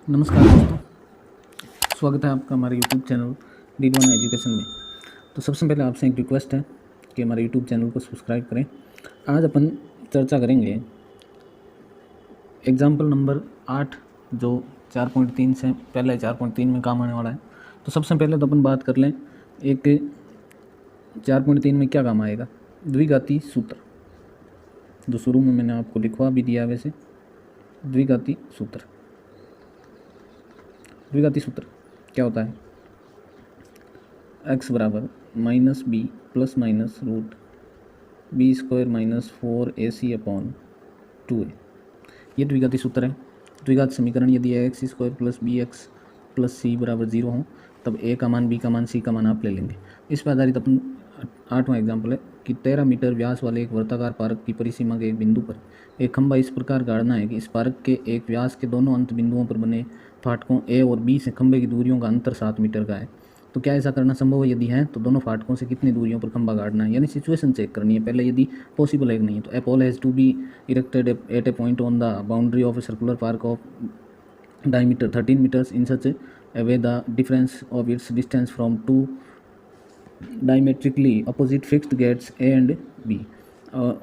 नमस्कार दोस्तों, स्वागत है आपका हमारे YouTube चैनल D1 एजुकेशन में। तो सबसे पहले आपसे एक रिक्वेस्ट है कि हमारे YouTube चैनल को सब्सक्राइब करें। आज अपन चर्चा करेंगे एग्जाम्पल नंबर 8 जो 4.3 से पहले 4.3 में काम आने वाला है। तो सबसे पहले तो अपन बात कर लें एक 4.3 में क्या काम आएगा, द्विघाती सूत्र, जो शुरू में मैंने आपको लिखवा भी दिया। वैसे द्विघाती सूत्र क्या होता है? x बराबर minus B plus minus root B square minus 4ac upon 2a। ये द्विघाती सूत्र है। द्विघात समीकरण यदि X square plus B X plus C बराबर 0 हो, तब a का मान, b का मान, c का मान आप ले लेंगे। इस पर आधारित अपन 8वां एग्जाम्पल है कि 13 मीटर व्यास वाले एक वर्ताकार पारक की परिसीमा के एक बिंदु पर एक खंभा इस प्रकार गाड़ना है कि इस पारक के एक व्यास के दोनों अंत बिंदुओं पर बने फाटकों a और b से खंभे की दूरियों का अंतर 7 मीटर का है। तो क्या ऐसा करना संभव है? यदि है तो दोनों फाटकों से कितनी दूरियों पर खंभा गाड़ना है, यानी सिचुएशन चेक करनी है पहले, यदि पॉसिबल है कि नहीं। तो a pole has to be erected at a point on the boundary of a circular park of diameter 13 meters in such a way the difference of its distance from two diametrically opposite fixed gates A and B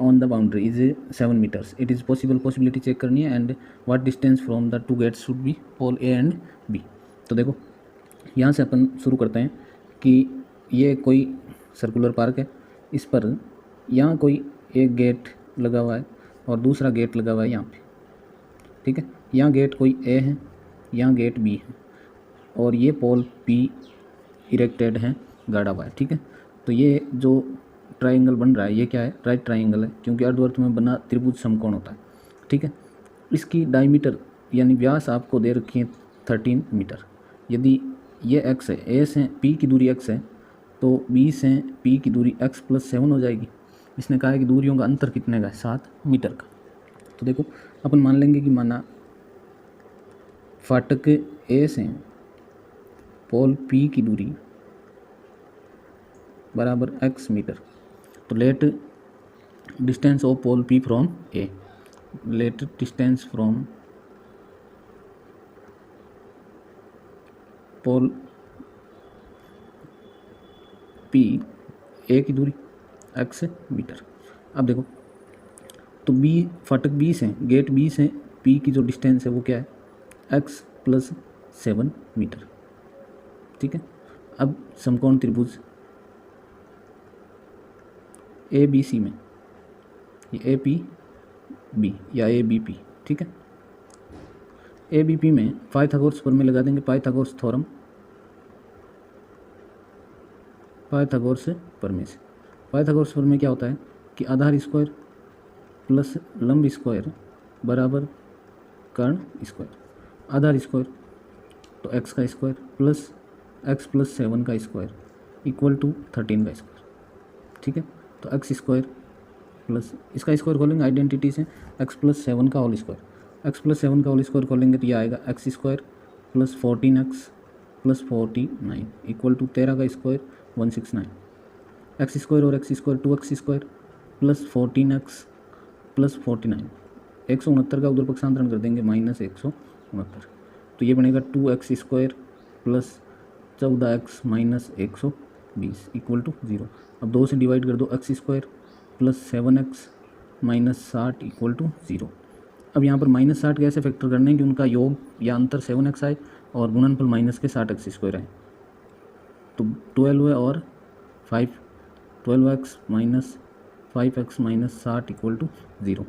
on the boundary is 7 meters. It is possibility check करनी है and what distance from the two gates should be pole A and B। तो देखो यहाँ से अपन शुरू करते हैं कि ये कोई सर्कुलर पार्क है, इस पर यहाँ कोई एक गेट लगा हुआ है और दूसरा गेट लगा हुआ है यहाँ पे, ठीक है। यहाँ गेट कोई ए है, यहाँ गेट बी है और ये पोल पी इरेक्टेड है, गाड़ा हुआ है, ठीक है। तो ये जो ट्राइंगल बन रहा है ये क्या है? राइट ट्राइंगल है, क्योंकि अर्धवर्त में बना त्रिभुज समकोण होता है, ठीक है। इसकी डायमीटर यानी व्यास आपको दे रखी है 13 मीटर। यदि ये x है, a से p की दूरी x है, तो b से p की दूरी x प्लस 7 हो जाएगी। इसने कहा है कि दूरियों का अंतर कितने का है? 7 मीटर का। तो देखो अपन मान लेंगे कि माना फाटक ए से पोल पी की दूरी बराबर x मीटर। तो let distance of pole P from A, let distance from pole P A की दूरी x मीटर। अब देखो तो बी, फाटक बी से, गेट बी से पी की जो डिस्टेंस है वो क्या है? x प्लस 7 मीटर, ठीक है। अब समकोण त्रिभुज ए बी सी में ये ए पी बी या ए बी पी, ठीक है। ए बी पी में पाइथागोरस प्रमेय लगा देंगे, पाइथागोरस थ्योरम, पाइथागोरस प्रमेय से। पाइथागोरस प्रमेय क्या होता है कि आधार स्क्वायर प्लस लंब स्क्वायर बराबर कर्ण स्क्वायर। आधार स्क्वायर तो x का स्क्वायर प्लस x प्लस 7 का स्क्वायर इक्वल टू 13 का स्क्वायर, ठीक है। तो x स्क्वायर प्लस इसका स्क्वायर खोलेंगे आइडेंटिटी से, x प्लस 7 का होल स्क्वायर, x प्लस 7 का होल स्क्वायर खोलेंगे तो ये आएगा x square plus 14x plus 49 equal to 13 का स्क्वायर 169। एक्स स्क्वायर और X square 2x square plus 14x plus 49, 169 का उधर पक्षांतरण कर देंगे माइनस 169। तो ये बनेगा 2x square plus 14x minus 120 equal to 0। अब 2 से डिवाइड कर दो, x square plus 7x minus 60 equal to 0। अब यहाँ पर माइनस 60 कैसे फैक्टर करने हैं कि उनका योग या अंतर 7x आए और गुणनफल माइनस के 60x स्क्वायर आए। तो 12 है और 5, 12x minus 5x minus 60 equal to 0।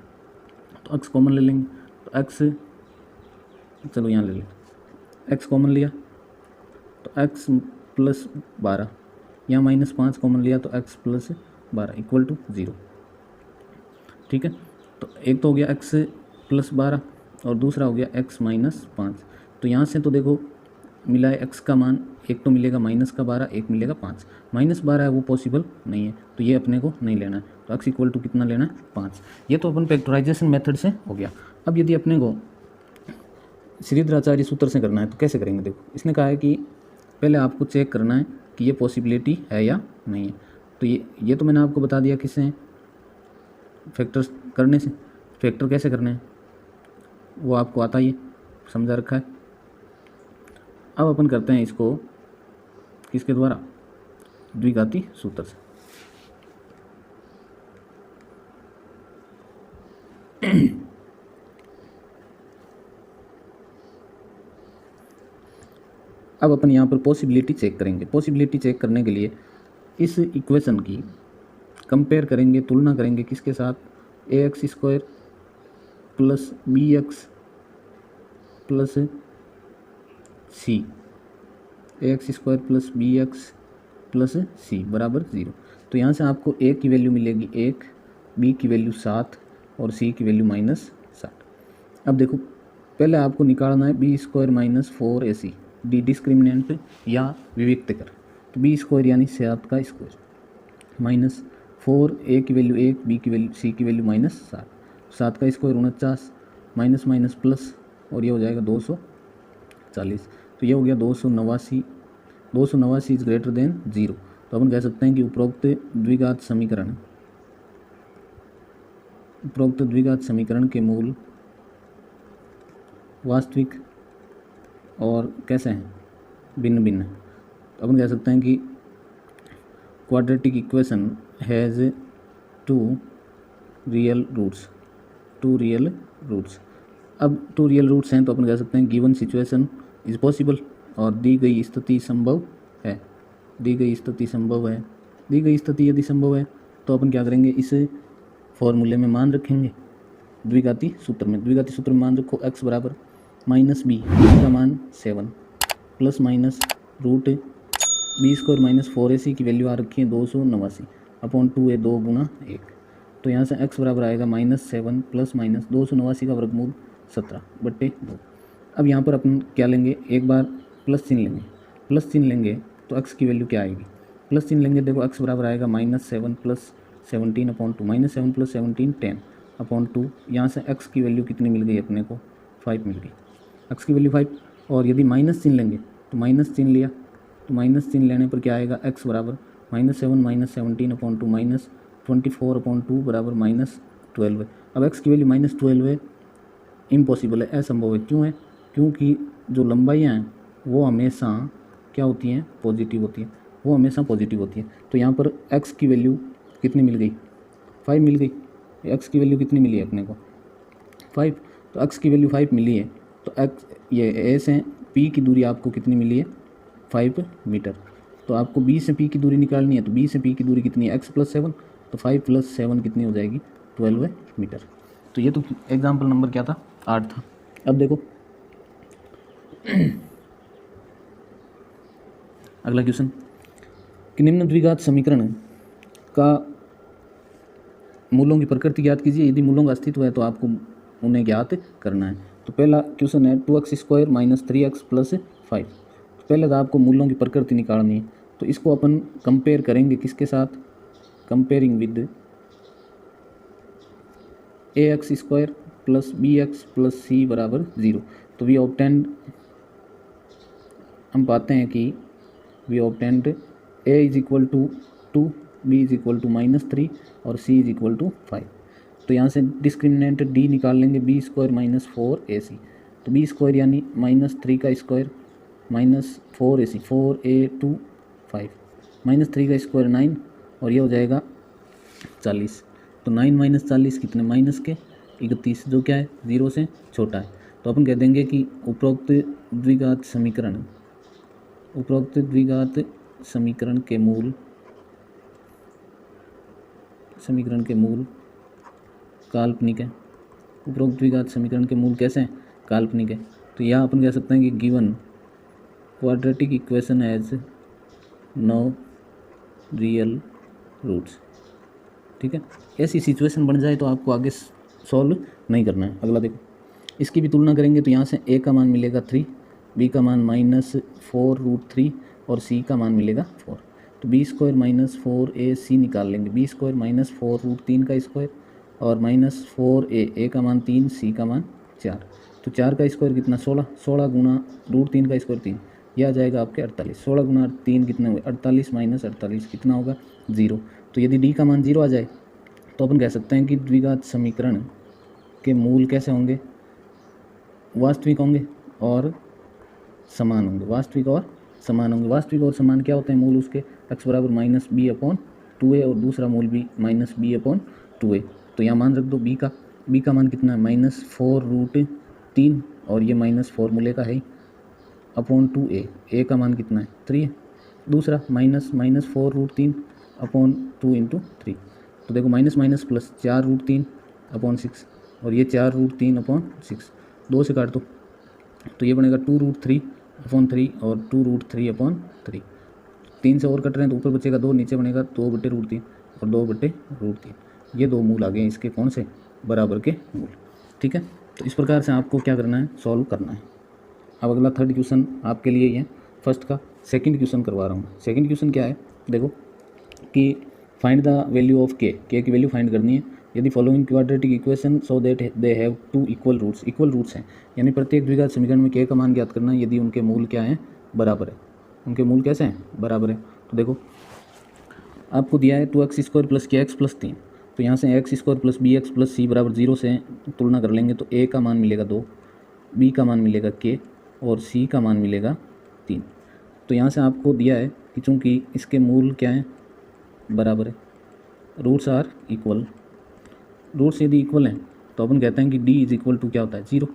तो x कॉमन ले लेंगे, तो x चलो यहाँ ले लें, x कॉमन लिया तो x प्लस 12, यहाँ माइनस 5 कॉमन लिया तो x प्लस 12 इक्वल टू 0, ठीक है। तो एक तो हो गया x प्लस 12 और दूसरा हो गया x माइनस 5। तो यहाँ से तो देखो मिला है x का मान, एक तो मिलेगा माइनस का 12, एक मिलेगा 5। माइनस 12 है वो पॉसिबल नहीं है, तो ये अपने को नहीं लेना है। तो x इक्वल टू कितना लेना है? 5। ये तो अपन फैक्टराइजेशन मेथड से हो गया। अब यदि अपने को श्रीधराचार्य सूत्र से करना है तो कैसे करेंगे? देखो इसने कहा है कि पहले आपको चेक करना है कि ये पॉसिबिलिटी है या नहीं है। तो ये तो मैंने आपको बता दिया किससे, फैक्टर्स करने से। फैक्टर कैसे करने हैं वो आपको आता ही है, समझा रखा है। अब अपन करते हैं इसको किसके द्वारा, द्विघाती सूत्र से। अब अपन यहाँ पर पॉसिबिलिटी चेक करेंगे। पॉसिबिलिटी चेक करने के लिए इस इक्वेशन की कंपेयर करेंगे, तुलना करेंगे किसके साथ, ax² plus bx plus c, ax² plus bx plus c बराबर 0। तो यहाँ से आपको a की वैल्यू मिलेगी 1, b की वैल्यू 7 और c की वैल्यू -7। अब देखो पहले आपको निकालना है b² minus 4ac, D discriminant या विविक्तकर। तो b² यानी 7 का स्क्वायर माइनस 4, a की वैल्यू 1, b की वैल्यू c की वैल्यू -7, 7 का स्क्वायर 49, माइनस माइनस प्लस और ये हो जाएगा 240। तो ये हो गया 289, 289 इज ग्रेटर देन 0। तो अपन कह सकते हैं कि उपरोक्त द्विघात समीकरण के मूल वास्तविक और कैसे हैं, भिन्न भिन्न। तो अपन कह सकते हैं कि quadratic equation has two real roots. अब 2 रियल रूट्स हैं तो अपन कह सकते हैं गिवन सिचुएशन इज़ पॉसिबल, और दी गई स्थिति संभव है। दी गई स्थिति यदि संभव है तो अपन क्या करेंगे, इस फॉर्मूले में मान रखेंगे द्विघाती सूत्र में मान रखो x बराबर -b का मान 7 plus minus root b² minus 4ac की वैल्यू आ रखी है 289 अपॉन 2a, 2 गुना 1। तो यहाँ से x बराबर आएगा -7 प्लस माइनस 289 का वर्गमूल 17/2। अब यहाँ पर अपन क्या लेंगे, एक बार प्लस चिन्ह लेंगे तो x की वैल्यू क्या आएगी, प्लस चिन्ह लेंगे, देखो x बराबर आएगा -7 प्लस 17 अपॉन 2, -7 प्लस 17 10 अपॉन 2। यहाँ से x की वैल्यू कितनी मिल गई अपने को, 5 मिल गई, x की वैल्यू 5। और यदि माइनस चिन्ह लेंगे तो माइनस चिन्ह लिया, तो माइनस चिन्ह लेने पर क्या आएगा, x बराबर -7 माइनस 17 अपॉन 2 माइनस 24 अपॉन 2 बराबर -12 है। अब x की वैल्यू -12 है, इम्पॉसिबल है, असंभव है। क्यों है, क्योंकि जो लंबाइयाँ हैं वो हमेशा क्या होती हैं, पॉजिटिव होती हैं, वो हमेशा पॉजिटिव होती है। तो यहाँ पर x की वैल्यू कितनी मिल गई, 5 मिल गई। x की वैल्यू कितनी मिली है अपने को, 5। तो x की वैल्यू 5 मिली है, तो x ये a से p की दूरी आपको कितनी मिली है, 5 मीटर। तो आपको b से p की दूरी निकालनी है, तो b से p की दूरी कितनी है, x + 7, तो 5 + 7 कितनी हो जाएगी, 12 मीटर। तो ये तो एग्जाम्पल नंबर क्या था, 8 था। अब देखो अगला क्वेश्चन कि निम्न द्विघात समीकरण का मूलों की प्रकृति ज्ञात कीजिए। यदि मूलों का अस्तित्व है तो आपको उन्हें ज्ञात करना है। तो पहला क्वेश्चन है 2x² माइनस 3x प्लस 5। तो पहले तो आपको मूलों की प्रकृति निकालनी है, तो इसको अपन कंपेयर करेंगे किसके साथ, comparing with ax² plus bx plus c बराबर 0। तो वी ऑब्टेंड, हम पाते हैं कि we obtained a is equal to 2, b is equal to -3 और c इज इक्वल टू 5। तो यहाँ से डिस्क्रिमिनेंट d निकाल लेंगे, b² माइनस 4ac। तो b² यानी -3 का स्क्वायर माइनस 4ac, 4a2 5 -3 का स्क्वायर 9 और ये हो जाएगा 40। तो 9 माइनस 40 कितने, माइनस के 31, जो क्या है 0 से छोटा है। तो अपन कह देंगे कि उपरोक्त द्विघात समीकरण के मूल काल्पनिक है। उपरोक्त द्विघात समीकरण के मूल कैसे हैं, काल्पनिक है। तो यहाँ अपन कह सकते हैं कि given quadratic equation has no real roots. ठीक है, ऐसी सिचुएशन बन जाए तो आपको आगे सॉल्व नहीं करना है। अगला देखो, इसकी भी तुलना करेंगे तो यहाँ से a का मान मिलेगा 3, b का मान -4√3 और c का मान मिलेगा 4। तो b² माइनस 4ac निकाल लेंगे, b² माइनस 4√3 का स्क्वायर और -4a का मान 3, c का मान 4। तो 4 का स्क्वायर कितना, 16, 16 गुना √3 का स्क्वायर 3, यह आ जाएगा आपके 48। 16 गुना 3 कितने हुए, 48 माइनस 48 कितना होगा, 0। तो यदि d का मान 0 आ जाए तो अपन कह सकते हैं कि द्विघात समीकरण के मूल कैसे होंगे, वास्तविक होंगे और समान होंगे, वास्तविक और समान होंगे। वास्तविक और समान क्या होते हैं? मूल उसके x बराबर माइनस बी अपॉन 2a और दूसरा मूल भी माइनस बी अपॉन 2a। तो यहाँ मान रख दो b का मान कितना है? -4√3 और ये माइनस फॉर्मूले का है अपॉन 2a। a का मान कितना है? 3 है। दूसरा -4√3 अपॉन 2 इंटू 3। तो देखो माइनस माइनस प्लस 4√3 अपॉन 6 और ये 4√3 अपॉन 6, 2 से काट दो तो ये बनेगा 2√3 अपॉन 3 और 2√3 अपॉन 3। 3 से और कट रहे हैं तो ऊपर बचेगा 2, नीचे बनेगा 2/√3 और 2/√3। ये दो मूल आ गए इसके, कौन से? बराबर के मूल। ठीक है, तो इस प्रकार से आपको क्या करना है? सॉल्व करना है। अब अगला थर्ड क्वेश्चन आपके लिए ये फर्स्ट का सेकंड क्वेश्चन करवा रहा हूँ। सेकंड क्वेश्चन क्या है? देखो कि फाइंड द वैल्यू ऑफ के की वैल्यू फाइंड करनी है। यदि following quadratic equation so that they have 2 equal roots हैं, यानी प्रत्येक द्विघात समीकरण में के का मान ज्ञात करना है यदि उनके मूल क्या हैं? बराबर है। उनके मूल कैसे हैं? बराबर है। तो देखो आपको दिया है 2x² प्लस kx प्लस 3। तो यहाँ से x² plus bx plus c बराबर 0 से तुलना कर लेंगे तो a का मान मिलेगा 2, b का मान मिलेगा k और c का मान मिलेगा 3। तो यहाँ से आपको दिया है कि चूँकि इसके मूल क्या हैं? बराबर है, रूट्स आर इक्वल। रूट्स यदि इक्वल हैं तो अपन कहते हैं कि d इज इक्वल टू क्या होता है? 0।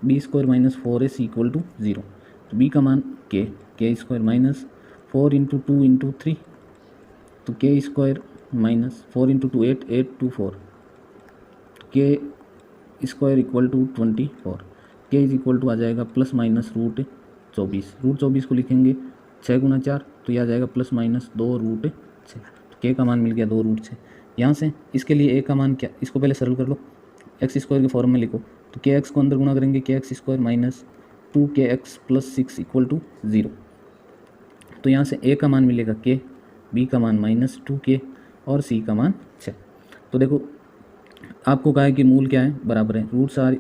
b² minus 4ac equal to 0। तो b का मान k² माइनस 4 इंटू 2 इंटू 3, तो k² minus 4 into 2 8, 8 2 4, k² equal to 24। k is equal to आ जाएगा प्लस माइनस √24। √24 को लिखेंगे 6 गुना 4 तो यह आ जाएगा प्लस माइनस 2√6। तो k का मान मिल गया 2√6। यहाँ से इसके लिए a का मान क्या? इसको पहले सरल कर लो, x² के फॉर्म में लिखो तो kx को अंदर गुना करेंगे kx² minus 2kx plus 6 equal to 0। तो यहाँ से a का मान मिलेगा k, b का मान -2k और c का मान 6। तो देखो आपको कहा है कि मूल क्या है? बराबर है, रूट्स आर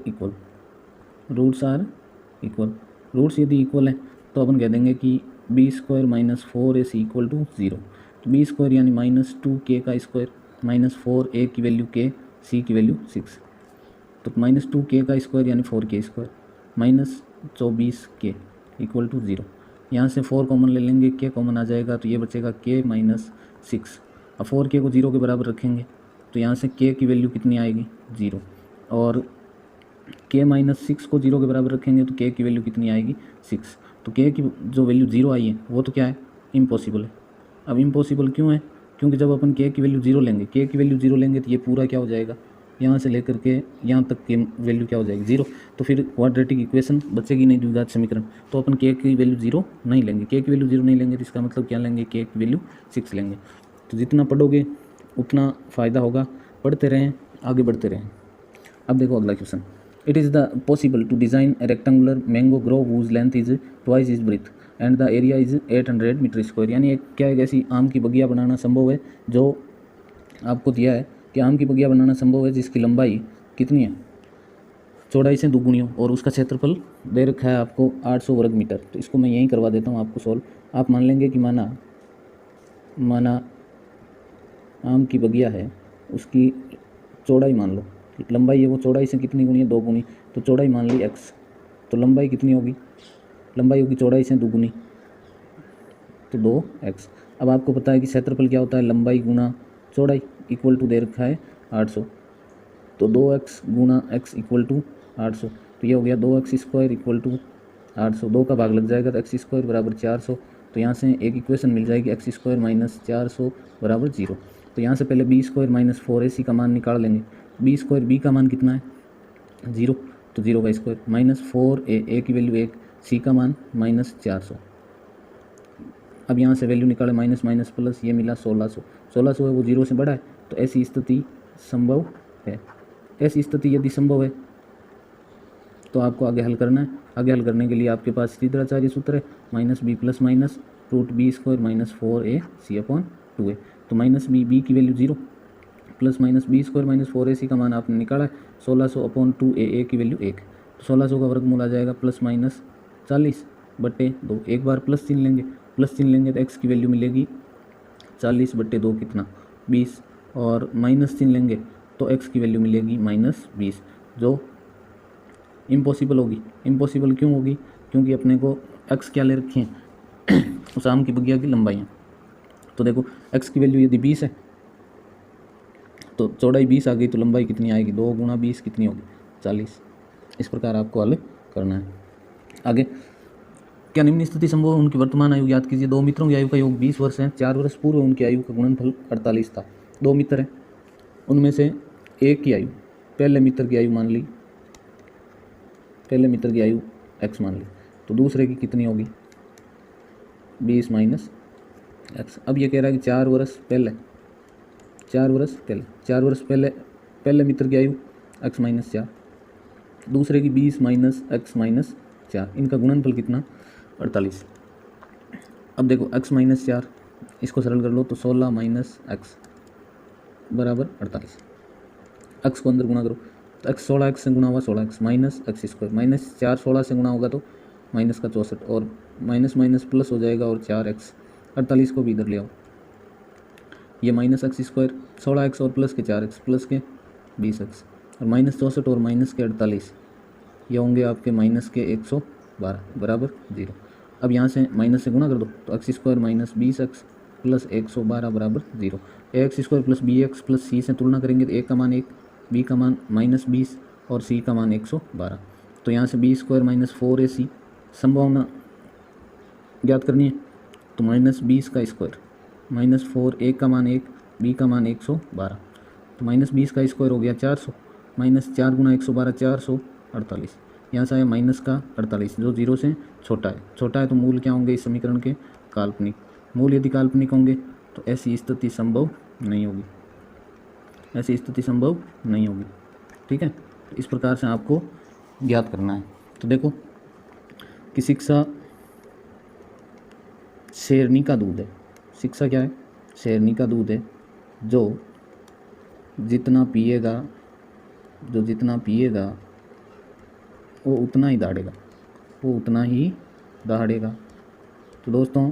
इक्वल। रूट्स यदि इक्वल है तो अपन कह देंगे कि b² minus 4ac equal to 0। तो b² यानी -2k का स्क्वायर माइनस 4a की वैल्यू k, c की वैल्यू 6। तो -2k का स्क्वायर यानी 4k² minus 24k equal to 0। यहाँ से 4 कॉमन ले लेंगे, k कॉमन आ जाएगा तो ये बचेगा k माइनस 6। अब 4k को 0 के बराबर रखेंगे तो यहाँ से k की वैल्यू कितनी आएगी? 0। और k माइनस 6 को 0 के बराबर रखेंगे तो k की वैल्यू कितनी आएगी? 6। तो k की जो वैल्यू 0 आई है वो तो क्या है? इम्पॉसिबल है। अब इम्पॉसिबल क्यों है? क्योंकि जब अपन k की वैल्यू 0 लेंगे, k की वैल्यू 0 लेंगे तो ये पूरा क्या हो जाएगा? यहाँ से लेकर के यहाँ तक की वैल्यू क्या हो जाएगी? 0। तो फिर क्वाड्रेटिक इक्वेशन बचेगी नहीं, द्विघात समीकरण। तो अपन k की वैल्यू 0 नहीं लेंगे। k की वैल्यू 0 नहीं लेंगे तो इसका मतलब क्या लेंगे? k की वैल्यू 6 लेंगे। तो जितना पढ़ोगे उतना फ़ायदा होगा। पढ़ते रहें, आगे बढ़ते रहें। अब देखो अगला question. It is the possible to design a rectangular mango grove whose length is twice is breadth and the area is 800 metre square. यानी एक ऐसी आम की बगिया बनाना संभव है, जो आपको दिया है कि आम की बगिया बनाना संभव है जिसकी लंबाई कितनी है? चौड़ाई से दुगुनी हो और उसका क्षेत्रफल दे रखा है आपको 800 वर्ग मीटर। तो इसको मैं यहीं करवा देता हूँ आपको सॉल्व। आप मान लेंगे कि माना आम की बगिया है, उसकी चौड़ाई मान लो, लंबाई है वो चौड़ाई से कितनी गुनी है? 2 गुनी। तो चौड़ाई मान ली x, तो लंबाई कितनी होगी? लंबाई होगी चौड़ाई से 2 गुनी, तो 2x। अब आपको पता है कि क्षेत्रफल क्या होता है? लंबाई गुना चौड़ाई इक्वल टू दे रखा है 800। तो 2x Guna x equal to 800। तो ये हो गया 2x² इक्वल टू 800। 2 का भाग लग जाएगा तो x² बराबर 400। तो यहाँ से एक इक्वेशन मिल जाएगी x² माइनस 400 बराबर 0। तो यहाँ से पहले b² माइनस 4ac का मान निकाल लेंगे। b² का मान कितना है? 0। तो 0 का स्क्वायर माइनस 4a की वैल्यू 1, c का मान माइनस 400। अब यहाँ से वैल्यू निकाले माइनस माइनस प्लस, ये मिला 1600। 1600 है वो 0 से बड़ा है, तो ऐसी स्थिति संभव है। ऐसी स्थिति यदि संभव है तो आपको आगे हल करना है। आगे हल करने के लिए आपके पास श्रीधराचार्य सूत्र है, -b plus minus √b² minus 4ac upon 2a। तो -b की value 0 plus minus b² minus 4ac का मान आपने निकाला है 1600 अपॉन 2a की वैल्यू 1। तो 1600 का वर्गमूल आ जाएगा प्लस माइनस 40/2। एक बार प्लस चिन्ह लेंगे तो x की वैल्यू मिलेगी 40/2 कितना? 20। और माइनस चिन्ह लेंगे तो x की वैल्यू मिलेगी -20, जो इम्पॉसिबल होगी। इम्पॉसिबल क्यों होगी? क्योंकि अपने को एक्स क्या ले रखी है उस आम की बगिया की लंबाइयाँ। तो देखो एक्स की वैल्यू यदि 20 है तो चौड़ाई 20 आ गई, तो लंबाई कितनी आएगी, 2 गुणा 20 कितनी होगी, 40। इस प्रकार आपको हल करना है। आगे, क्या निम्न स्थिति संभव है, उनकी वर्तमान आयु याद कीजिए। दो मित्रों की आयु का योग 20 वर्ष है। 4 वर्ष पूर्व उनकी आयु का गुणनफल 48 था। दो मित्र हैं, उनमें से एक की आयु, पहले मित्र की आयु मान ली, पहले मित्र की आयु x मान ली, तो दूसरे की कितनी होगी, 20 माइनस एक्स। अब ये कह रहा है कि 4 वर्ष पहले, 4 वर्ष पहले, 4 वर्ष पहले पहले मित्र की आयु x माइनस 4, दूसरे की 20 माइनस एक्स माइनस 4, इनका गुणनफल कितना, 48। अब देखो x माइनस 4, इसको सरल कर लो तो 16 माइनस एक्स बराबर 48। x को अंदर गुणा करो तो x 16x से गुणा हुआ 16x minus x square, minus 4 16 से गुणा होगा तो माइनस का 64, और माइनस माइनस प्लस हो जाएगा और 4x। 48 को भी इधर ले आओ, ये माइनस एक्स स्क्वायर 16x और प्लस के 4x प्लस के 20x और माइनस 64 और माइनस के 48, ये होंगे आपके माइनस के 112 बराबर 0। अब यहाँ से माइनस से गुणा कर दो तो x square minus 20x plus 112 बराबर 0। X square plus B X plus C से तुलना करेंगे तो ए का मान 1, बी का मान माइनस 20 और सी का मान 112। तो यहाँ से बी स्क्वायर माइनस 4ac संभावना ज्ञात करनी है, तो माइनस 20 का स्क्वायर माइनस 4, ए का मान 1, बी का मान 112, तो माइनस 20 का स्क्वायर हो गया 400, माइनस 4 गुना 112 448, यहाँ से आया माइनस का 48 जो 0 से छोटा है तो मूल क्या होंगे इस समीकरण के, काल्पनिक। मूल यदि काल्पनिक होंगे तो ऐसी स्थिति संभव नहीं होगी, ऐसी स्थिति संभव नहीं होगी। ठीक है, तो इस प्रकार से आपको ज्ञात करना है। तो देखो कि शिक्षा शेरनी का दूध है, शिक्षा क्या है, शेरनी का दूध है, जो जितना पिएगा वो उतना ही दहाड़ेगा, वो उतना ही दहाड़ेगा। तो दोस्तों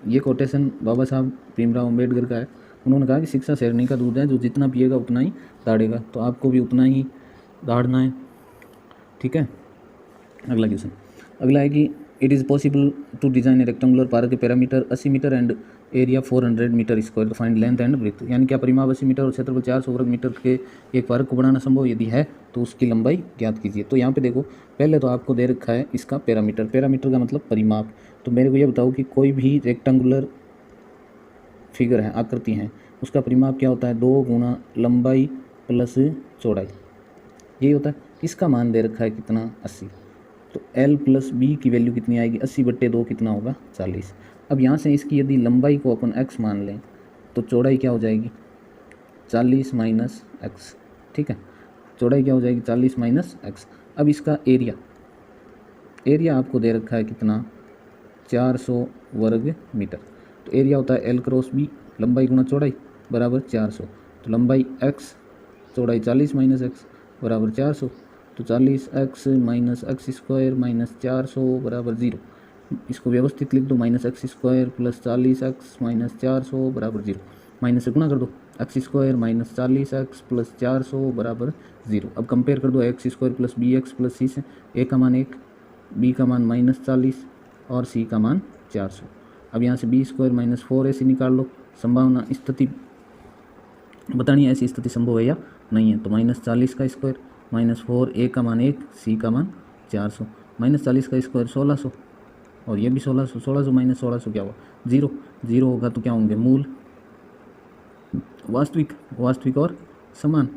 ये कोटेशन बाबा साहब भीमराव अम्बेडकर का है। उन्होंने कहा कि शिक्षा शेरनी का दूध है, जो जितना पिएगा उतना ही दहाड़ेगा, तो आपको भी उतना ही दहाड़ना है। ठीक है, अगला क्वेश्चन, अगला है कि it is possible to design a rectangular park के parameter 80 metre and area 400 metre square, find length and breadth. यानी क्या परिमाप 80 मीटर और क्षेत्रफल 400 वर्ग मीटर के एक पार्क को बनाना संभव, यदि है तो उसकी लंबाई ज्ञात कीजिए। तो यहाँ पे देखो, पहले तो आपको दे रखा है इसका पैरामीटर, पैरामीटर का मतलब परिमाप। तो मेरे को ये बताओ कि कोई भी रेक्टेंगुलर फिगर है, आकृति है, उसका परिमाप क्या होता है, 2 गुना लंबाई प्लस चौड़ाई, यही होता है। इसका मान दे रखा है कितना, 80, तो L प्लस बी की वैल्यू कितनी आएगी, 80/2 कितना होगा, 40। अब यहाँ से इसकी यदि लंबाई को अपन x मान लें तो चौड़ाई क्या हो जाएगी, 40 माइनस एक्स। ठीक है, चौड़ाई क्या हो जाएगी, 40 माइनस एक्स। अब इसका एरिया आपको दे रखा है कितना, 400 वर्ग मीटर। तो एरिया होता है L क्रॉस बी, लंबाई गुणा चौड़ाई बराबर 400। तो लंबाई x, चौड़ाई 40 माइनस एक्स बराबर 400, तो 40x minus x square minus 400 बराबर 0। इसको व्यवस्थित लिख दो, minus x square plus 40x minus 400 बराबर 0। माइनस से गुणा कर दो, X square minus 40x plus 400 बराबर 0। अब कंपेयर कर दो X square plus B X plus C से, ए का मान 1, बी का मान माइनस 40 और सी का मान 400। अब यहाँ से बी स्क्वायर माइनस 4ac निकाल लो, संभावना स्थिति बतानी है ऐसी स्थिति संभव है या नहीं है। तो माइनस 40 का स्क्वायर माइनस 4, ए का मान 1, सी का मान 400, माइनस 40 का स्क्वायर 1600 और ये भी 1600, 1600 माइनस 1600 क्या हुआ, 0। 0 होगा तो क्या होंगे मूल, वास्तविक और समान,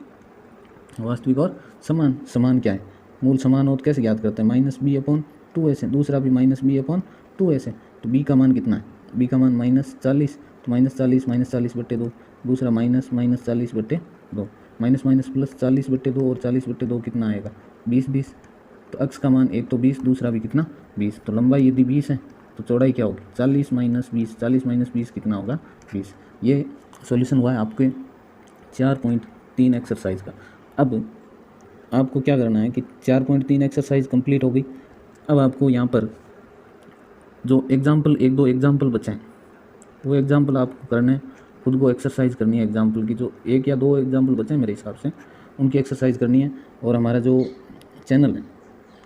वास्तविक और समान। समान क्या है, मूल समान हो तो कैसे ज्ञात करते हैं, माइनस बी अपॉन 2a से, दूसरा भी माइनस बी अपॉन 2a से। तो b का मान कितना है, b का मान माइनस 40, तो माइनस 40 माइनस 40/2, दूसरा माइनस 40/2, माइनस माइनस प्लस 40/2 और 40/2 कितना आएगा, 20। तो x का मान एक तो 20, दूसरा भी कितना 20। तो लंबाई यदि 20 है तो चौड़ाई क्या होगी, 40 माइनस 20, 40 माइनस 20 कितना होगा, 20। ये सॉल्यूशन हुआ है आपके 4.3 एक्सरसाइज का। अब आपको क्या करना है कि 4.3 एक्सरसाइज कंप्लीट हो गई। अब आपको यहाँ पर जो एग्जाम्पल, 1-2 एग्जाम्पल बचे हैं, वो एग्जाम्पल आपको करने, खुद को एक्सरसाइज करनी है एग्जाम्पल की। जो 1 या 2 एग्जाम्पल बचे हैं मेरे हिसाब से, उनकी एक्सरसाइज करनी है। और हमारा जो चैनल है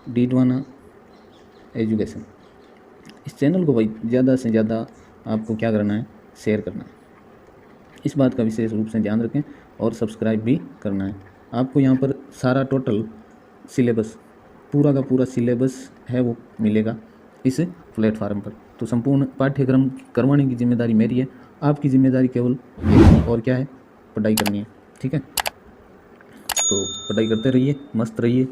डीडवाना एजुकेशन। इस चैनल को भाई ज़्यादा से ज़्यादा आपको क्या करना है, शेयर करना है। इस बात का विशेष रूप से ध्यान रखें और सब्सक्राइब भी करना है। आपको यहाँ पर सारा टोटल सिलेबस, पूरा का पूरा सिलेबस है वो मिलेगा इस प्लेटफार्म पर। तो संपूर्ण पाठ्यक्रम करवाने की जिम्मेदारी मेरी है, आपकी जिम्मेदारी केवल एक और क्या है, पढ़ाई करनी है। ठीक है, तो पढ़ाई करते रहिए, मस्त रहिए।